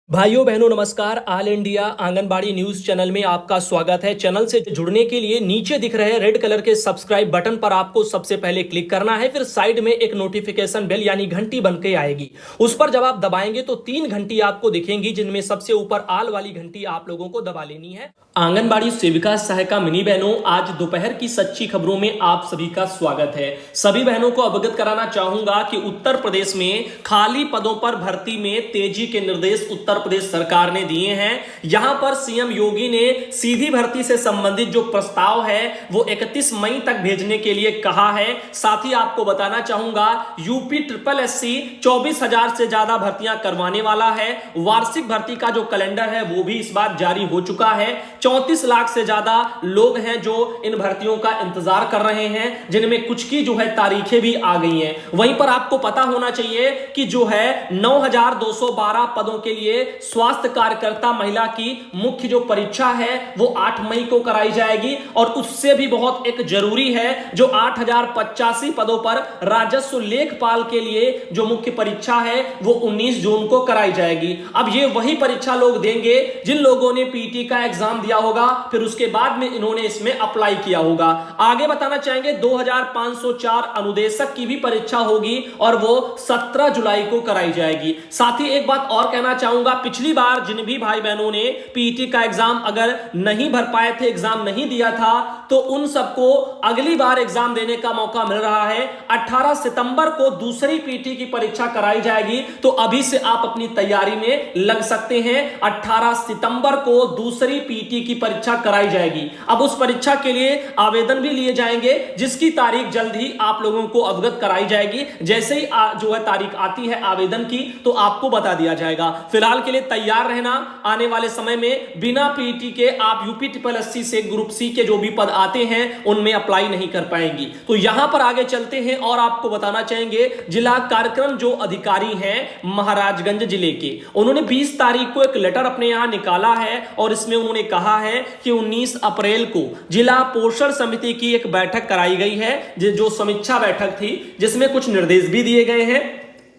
भाइयों बहनों नमस्कार। All India anganwadi news channel में आपका स्वागत है। चैनल से जुड़ने के लिए नीचे दिख रहे रेड कलर के सब्सक्राइब बटन पर आपको सबसे पहले क्लिक करना है। फिर साइड में एक नोटिफिकेशन बेल यानी घंटी बन के आएगी, उस पर जब आप दबाएंगे तो 3 घंटी आपको दिखेंगी, जिनमें सबसे ऊपर आल वाली घंटी आप लोगों को दबा लेनी है। आंगनबाड़ी सेविका सहायिका मिनी बहनों, आज दोपहर की सच्ची खबरों में आप सभी का स्वागत है। सभी बहनों को अवगत कराना चाहूंगा कि उत्तर प्रदेश में खाली पदों पर भर्ती में तेजी के निर्देश उत्तर प्रदेश सरकार ने दिए हैं। यहां पर सीएम योगी ने सीधी भर्ती से संबंधित जो प्रस्ताव है वो 31 मई तक भेजने के लिए कहा है। साथ ही आपको बताना चाहूंगा यूपी ट्रिपल एससी 24,000 से ज्यादा भर्तियां करवाने वाला है। वार्षिक भर्ती का जो कैलेंडर है वो भी इस बार जारी हो चुका है। 34 लाख से ज्यादा लोग हैं जो इन भर्तियों का इंतजार कर रहे हैं, जिनमें कुछ की जो है तारीखें भी आ गई हैं। वहीं पर आपको पता होना चाहिए कि जो है 9,212 पदों के लिए स्वास्थ्य कार्यकर्ता महिला की मुख्य जो परीक्षा है वो 8 मई को कराई जाएगी। और उससे भी बहुत एक जरूरी है, जो 8,085 पदों पर राजस्व लेखपाल के लिए जो मुख्य परीक्षा है वो 19 जून को कराई जाएगी। अब ये वही परीक्षा लोग देंगे जिन लोगों ने पीटी का एग्जाम दिया होगा, फिर उसके बाद में इन्होंने इसमें अप्लाई किया होगा। आगे बताना चाहेंगे 2,504 अनुदेशक की भी परीक्षा होगी और वो 17 जुलाई को कराई जाएगी। साथ ही एक बात और कहना चाहूंगा, पिछली बार जिन भी भाई बहनों ने पीटी का एग्जाम अगर नहीं भर पाए थे, एग्जाम नहीं दिया था, तो उन सबको अगली बार एग्जाम देने का मौका मिल रहा है। 18 सितंबर को दूसरी पीटी की परीक्षा कराई जाएगी, तो अभी से आप अपनी तैयारी में लग सकते हैं। 18 सितंबर को दूसरी पीटी की परीक्षा कराई जाएगी। अब उस परीक्षा के लिए आवेदन भी लिए जाएंगे, जिसकी तारीख जल्द ही आप लोगों को अवगत कराई जाएगी। जैसे ही जो है तारीख आती है आवेदन की, तो आपको बता दिया जाएगा। फिलहाल के लिए तैयार रहना, आने वाले समय में बिना पीटी के आप यूपी ट्रिपल एससी से ग्रुप सी के जो भी पद आते हैं उनमें अप्लाई नहीं कर पाएंगी। तो यहां पर आगे चलते हैं और आपको बताना चाहेंगे जिला कार्यक्रम जो अधिकारी हैं महाराजगंज जिले के, उन्होंने 20 तारीख को एक लेटर अपने यहां निकाला है और इसमें उन्होंने कहा है कि 19 अप्रैल को जिला पोषण समिति की एक बैठक कराई गई है, जो समीक्षा बैठक थी, जिसमें कुछ निर्देश भी दिए गए हैं।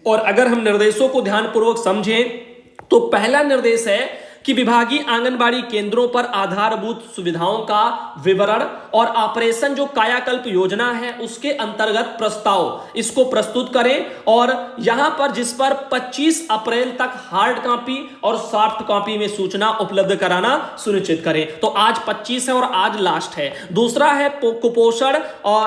और अगर हम निर्देशों को ध्यानपूर्वक समझें तो पहला निर्देश है कि विभागीय आंगनबाड़ी केंद्रों पर आधारभूत सुविधाओं का विवरण और ऑपरेशन जो कायाकल्प योजना है उसके अंतर्गत प्रस्ताव इसको प्रस्तुत करें। और यहां पर जिस पर 25 अप्रैल तक हार्ड कॉपी और सॉफ्ट कॉपी में सूचना उपलब्ध कराना सुनिश्चित करें। तो आज 25 है और आज लास्ट है। दूसरा है कुपोषण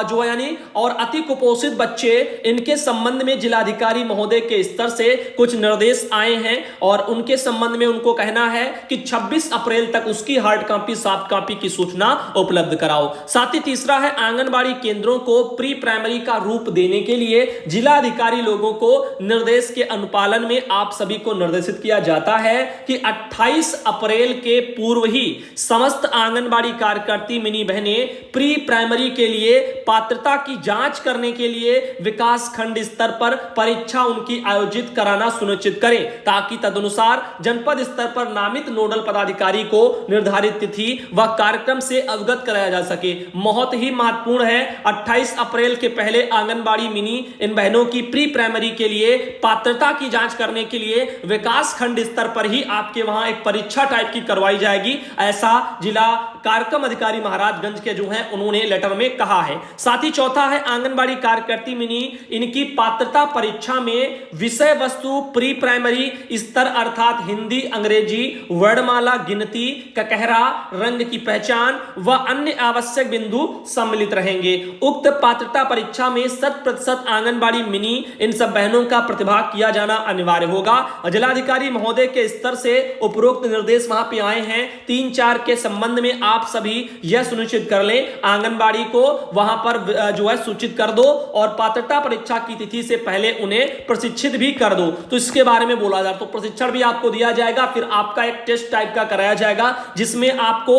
जो यानी और अति कुपोषित बच्चे, इनके संबंध में जिलाधिकारी महोदय के स्तर से कुछ निर्देश आए हैं और उनके संबंध में उनको कहना है कि 26 अप्रैल तक उसकी हार्ड कॉपी सॉफ्ट कॉपी की सूचना उपलब्ध कराओ। साथ ही तीसरा है आंगनबाड़ी केंद्रों को प्री प्राइमरी का रूप देने के लिए जिला अधिकारी लोगों को निर्देश के अनुपालन में आप सभी को निर्देशित किया जाता है कि 28 अप्रैल के पूर्व ही समस्त आंगनबाड़ी कार्यकर्ती मिनी बहनें प्री प्राइमरी के लिए पात्रता की जांच करने के लिए विकास खंड स्तर पर परीक्षा उनकी आयोजित कराना सुनिश्चित करें, ताकि तदनुसार जनपद स्तर पर नामित नोडल पदाधिकारी को निर्धारित तिथि व कार्यक्रम से अवगत कराया जा सके। बहुत ही महत्वपूर्ण है, 28 अप्रैल के पहले आंगनबाड़ी मिनी इन बहनों की प्री प्राइमरी के लिए पात्रता की जांच करने के लिए विकास खंड स्तर पर ही आपके वहां एक परीक्षा टाइप की करवाई जाएगी, ऐसा जिला कार्यक्रम अधिकारी महाराजगंज के जो है उन्होंने लेटर में कहा है। साथ ही चौथा है आंगनबाड़ी कार्यकर्ती मिनी, इनकी पात्रता परीक्षा में विषय वस्तु प्री प्राइमरी स्तर अर्थात हिंदी, अंग्रेजी, वर्णमाला, गिनती, ककहरा, रंग की पहचान व अन्य आवश्यक बिंदु सम्मिलित रहेंगे। उक्त पात्रता परीक्षा में 100% आंगनबाड़ी मिनी इन सब बहनों का प्रतिभाग किया जाना अनिवार्य होगा। जिलाधिकारी महोदय के स्तर से उपरोक्त निर्देश वहां पे आए हैं। 3-4 के संबंध में आप सभी यह सुनिश्चित कर लें, आंगनबाड़ी को वहां पर जो है सूचित कर दो और पात्रता परीक्षा की तिथि से पहले उन्हें प्रशिक्षित भी कर दो। तो इसके बारे में बोला जाए तो प्रशिक्षण भी आपको दिया जाएगा, फिर आपका एक एक टेस्ट टाइप का कराया जाएगा, जिसमें आपको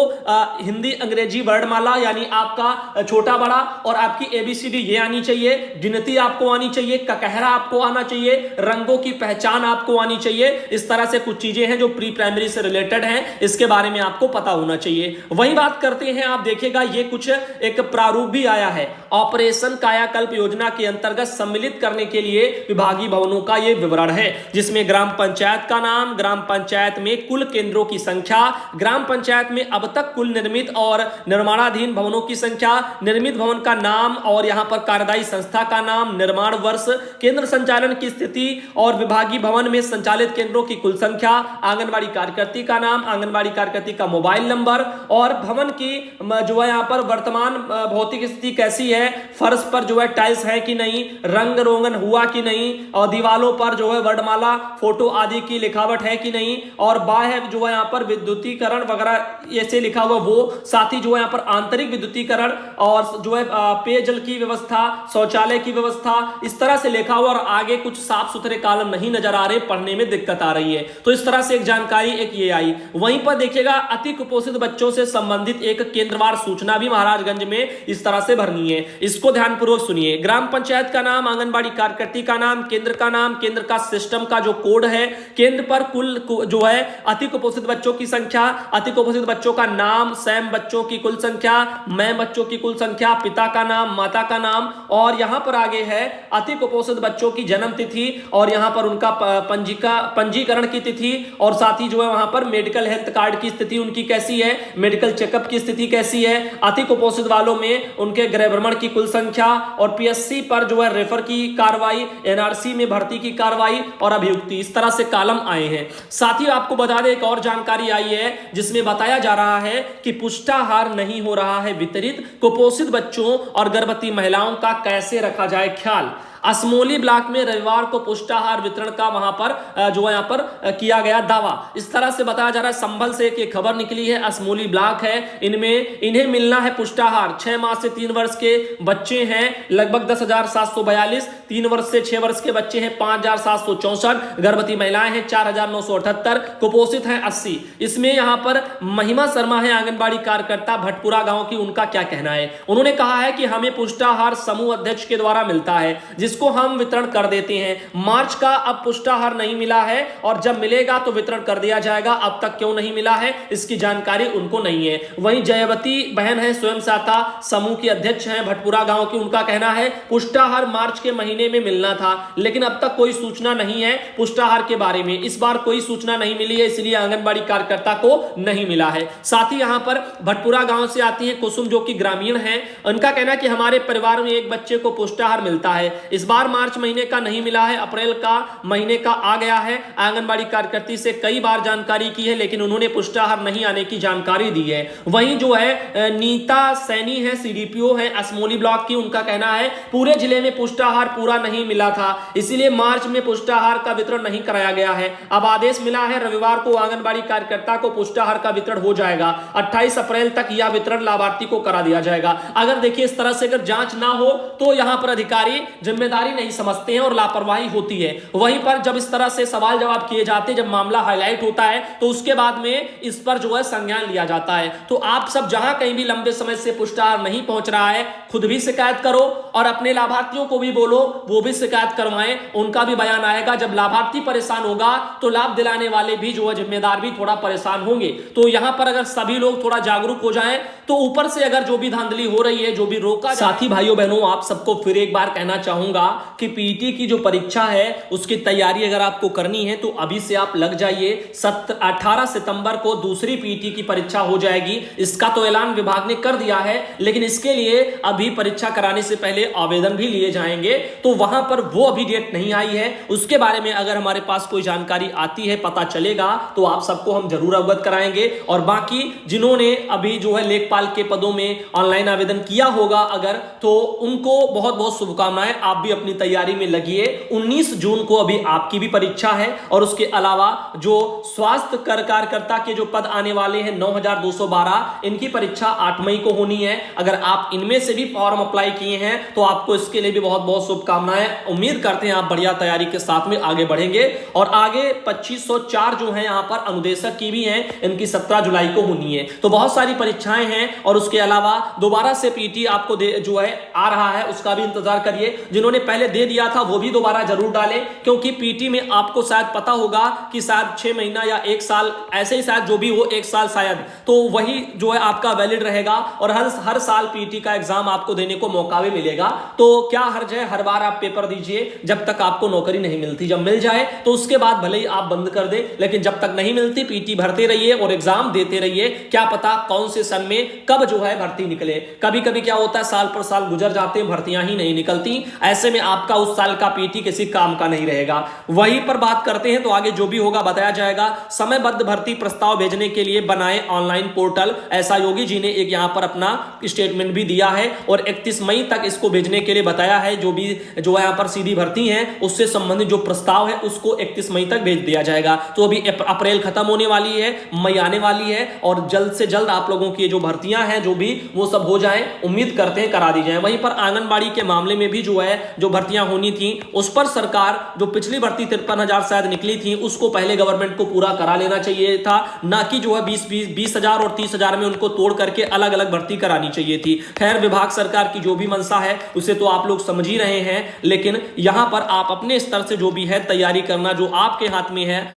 हिंदी अंग्रेजी वर्णमाला यानी आपका छोटा बड़ा और आपकी एबीसीडी ये आनी चाहिए, गिनती आपको आनी चाहिए, ककहरा आपको आना चाहिए, रंगों की पहचान आपको आनी चाहिए। इस तरह से कुछ चीजें हैं जो प्री प्राइमरी से रिलेटेड हैं, इसके बारे में आपको पता होना चाहिए। वही बात करते हैं, आप देखिएगा ये कुछ एक प्रारूप भी आया है। ऑपरेशन कायाकल्प योजना के अंतर्गत सम्मिलित करने के लिए विभागीय भवनों का ये विवरण है, जिसमें ग्राम पंचायत का नाम, ग्राम पंचायत में कुल केंद्रों की संख्या, ग्राम पंचायत में अब तक कुल निर्मित और निर्माणाधीन भवनों की संख्या, निर्मित भवन का नाम और यहां पर कार्यदायी संस्था का नाम, निर्माण वर्ष, केंद्र संचालन की स्थिति और विभागीय भवन में संचालित केंद्रों की कुल संख्या, आंगनबाड़ी कार्यकर्ती का नाम, आंगनबाड़ी कार्यकर्ती का मोबाइल नंबर और भवन की जो है यहां पर वर्तमान भौतिक स्थिति कैसी है, फर्श पर जो है टाइल्स है कि नहीं, रंग रोगन हुआ कि नहीं, और दीवालों पर जो है वर्णमाला फोटो आदि की लिखावट है कि नहीं, और बाह्य जो है यहां पर विद्युतीकरण वगैरह ऐसे लिखा हुआ वो, साथ ही जो है यहां पर आंतरिक विद्युतीकरण और जो है पेयजल की व्यवस्था, शौचालय की व्यवस्था, इस तरह से लिखा हुआ और आगे कुछ साफ सुथरे कॉलम नहीं नजर आ रहे, पढ़ने में दिक्कत आ रही है। तो इस तरह से एक जानकारी एक ये आई। वहीं पर देखिएगा अति कुपोषित बच्चों से संबंधित एक केंद्रवार सूचना भी महाराजगंज में इस तरह से भरनी है, इसको ध्यानपूर्वक सुनिए। ग्राम पंचायत का नाम, आंगनबाड़ी कार्यकर्ती का नाम, केंद्र का नाम, केंद्र का सिस्टम का जो कोड है, केंद्र पर कुल जो है अति कुपोषित बच्चों की संख्या, अति कुपोषित बच्चों का नाम, सैम बच्चों की कुल संख्या, मैं बच्चों की कुल संख्या, पिता का नाम, माता का नाम, और यहां पर आगे है अति कुपोषित बच्चों की जन्म तिथि और यहां पर उनका पंजीकरण की तिथि, और साथ ही जो है वहां पर मेडिकल हेल्थ कार्ड की स्थिति उनकी कैसी है, मेडिकल चेकअप की स्थिति कैसी है, अति कुपोषित वालों में उनके गृह भ्रमण की कुल संख्या और पीएससी पर जो है रेफर की कार्रवाई, एनआरसी में भर्ती की कार्रवाई और अभियुक्ति, इस तरह से कॉलम आए हैं। साथ ही आपको बता दें एक और जानकारी आई है, जिसमें बताया जा रहा है कि पुष्टाहार नहीं हो रहा है वितरित, कुपोषित बच्चों और गर्भवती महिलाओं का कैसे रखा जाए ख्याल। असमोली ब्लॉक में रविवार को पुष्टाहार वितरण का वहां पर जो है यहां पर किया गया दावा, इस तरह से बताया जा रहा है। संभल से एक खबर निकली है, असमोली ब्लॉक है, इन्हें मिलना है पुष्टाहार। 6 माह से 3 वर्ष के बच्चे हैं लगभग 10,742, 3 वर्ष से 6 वर्ष के बच्चे हैं 5,764, गर्भवती महिलाएं हैं 4,978, कुपोषित हैं 80। इसमें यहां पर महिमा शर्मा है आंगनबाड़ी कार्यकर्ता भटपुरा गांव की, उनका क्या कहना है। उन्होंने कहा है कि हमें पुष्टाहार समूह अध्यक्ष के द्वारा मिलता है, जिसको हम वितरण कर देते हैं। मार्च का अब पुष्टाहार नहीं मिला है और जब मिलेगा तो वितरण कर दिया जाएगा, अब तक क्यों नहीं मिला है इसकी जानकारी उनको नहीं है। वहीं जयवती बहन है, स्वयं सहायता समूह की अध्यक्ष हैं भटपुरा गांव की, उनका कहना है पुष्टाहार मार्च के महीने में मिलना था, लेकिन अब तक कोई सूचना नहीं है पुष्टाहार के बारे में। इस बार कोई सूचना नहीं मिली है, इसलिए आंगनबाड़ी कार्यकर्ता को नहीं मिला है। साथ ही यहां पर भटपुरा गांव से आती है कुसुम, जो कि ग्रामीण है, उनका कहना कि हमारे परिवार में एक बच्चे को पुष्टाहार मिलता है, इस बार मार्च महीने का नहीं मिला है, अप्रैल का महीने का आ गया है। आंगनबाड़ी कार्यकर्ती से कई बार जानकारी की है, लेकिन उन्होंने पुष्टाहार नहीं आने की जानकारी दी है। वहीं जो है नीता सैनी है, सीडीपीओ है असमोली ब्लॉक की, उनका कहना है पूरे जिले में पुष्टाहार पूरा नहीं मिला था, इसीलिए मार्च में पुष्टाहार का वितरण नहीं कराया गया है। अब आदेश मिला है, रविवार को आंगनबाड़ी कार्यकर्ता को पुष्टाहार का वितरण हो जाएगा। 28 अप्रैल तक यह वितरण लाभार्थी को करा दिया जाएगा। अगर देखिए इस तरह से अगर जांच ना हो तो यहां पर अधिकारी जिम्मेदारी नहीं समझते हैं और लापरवाही होती है। वहीं पर जब इस तरह से सवाल जवाब किए जाते हैं, जब मामला हाईलाइट होता है तो उसके बाद में इस पर जो है संज्ञान लिया जाता है। तो आप सब जहां कहीं भी लंबे समय से पुष्टाहार नहीं पहुंच रहा है, खुद भी शिकायत करो और अपने लाभार्थियों को भी बोलो, वो भी शिकायत करवाएं, उनका भी बयान आएगा। जब लाभार्थी परेशान होगा तो लाभ दिलाने वाले भी जो है जिम्मेदार भी थोड़ा परेशान होंगे। तो यहां पर अगर सभी लोग थोड़ा जागरूक हो जाएं तो ऊपर से अगर जो भी धांधली हो रही है, जो भी रोका। साथी भाइयों बहनों, आप सबको फिर एक बार कहना चाहूंगा कि पीटी की जो परीक्षा है उसकी तैयारी अगर आपको करनी है तो अभी से आप लग जाइए। 18 सितंबर को दूसरी पीटी की परीक्षा हो जाएगी, इसका तो ऐलान विभाग ने कर दिया है, लेकिन इसके लिए अभी परीक्षा कराने से पहले आवेदन भी लिए जाएंगे। तो वहां पर वो अभी डेट नहीं आई है, उसके बारे में अगर हमारे पास कोई जानकारी आती है, पता चलेगा तो आप सबको हम जरूर अवगत कराएंगे। और बाकी जिन्होंने अभी जो है लेखपाल के पदों में ऑनलाइन आवेदन किया होगा अगर, तो उनको बहुत बहुत शुभकामनाएं। आप भी अपनी तैयारी में लगिए। 19 जून को अभी आपकी भी परीक्षा है और उसके अलावा जो स्वास्थ्य कार्यकर्ता के जो पद आने वाले हैं 9212, इनकी परीक्षा 8 मई को होनी है। अगर आप इनमें से भी फॉर्म अप्लाई किए हैं तो आपको इसके लिए भी बहुत बहुत शुभकामनाएं। उम्मीद करते हैं आप बढ़िया तैयारी के साथ में आगे बढ़ेंगे। और आगे 2504 जो है यहां पर अनुदेशक की भी हैं, इनकी 17 जुलाई को होनी है। तो बहुत सारी परीक्षाएं हैं और उसके अलावा दोबारा से पीटी आपको जो है आ रहा है, उसका भी इंतजार करिए। जिन्होंने पहले दे दिया था वो भी दोबारा जरूर डालें, क्योंकि पीटी में आपको शायद पता होगा कि शायद 6 महीना या 1 साल, ऐसे ही शायद जो भी हो 1 साल शायद, तो वही जो है आपका वैलिड रहेगा और हर साल पीटी का एग्जाम आपको देने को मौका भी मिलेगा। तो क्या हर्ज है, हर बार आप पेपर दीजिए जब तक आपको नौकरी नहीं मिलती। जब मिल जाए तो उसके बाद भले ही आप बंद कर दे, लेकिन जब तक नहीं मिलती पीटी भरते रहिए और एग्जाम देते रहिए। क्या पता कौन से सन में कब जो है भर्ती निकले। कभी कभी क्या होता है, साल पर साल गुजर जाते हैं, भर्तियां ही नहीं निकलती। ऐसे में आपका उस साल का पीटी किसी काम का नहीं रहेगा। वहीं पर बात करते हैं तो आगे जो भी होगा बताया जाएगा। समयबद्ध भर्ती प्रस्ताव भेजने के लिए बनाए ऑनलाइन पोर्टल, ऐसा योगी जी ने एक यहां पर अपना स्टेटमेंट भी दिया है और 31 मई तक इसको भेजने के लिए बताया है। जो भी जो यहां पर सीधी भर्ती है उससे संबंधित जो प्रस्ताव है उसको 31 मई तक भेज दिया जाएगा। तो अभी अप्रैल खत्म होने वाली है, मई आने वाली है और जल्द से जल्द आप लोगों की जो भर्तियां हैं जो भी वो सब हो जाए, उम्मीद करते हैं करा दी जाए। वहीं पर आंगनबाड़ी के मामले में भी जो है जो भर्तियां होनी थी उस पर सरकार जो पिछली भर्ती 53,000 शायद निकली थी उसको पहले गवर्नमेंट को पूरा करा लेना चाहिए था, ना कि जो है 20,000 और 30,000 में उनको तोड़ करके अलग अलग भर्ती करानी चाहिए थी। खैर, विभाग सरकार की जो भी मंशा है उसे तो आप लोग समझ ही रहे हैं, लेकिन यहां पर आप अपने स्तर से जो भी है तैयारी करना जो आपके हाथ में है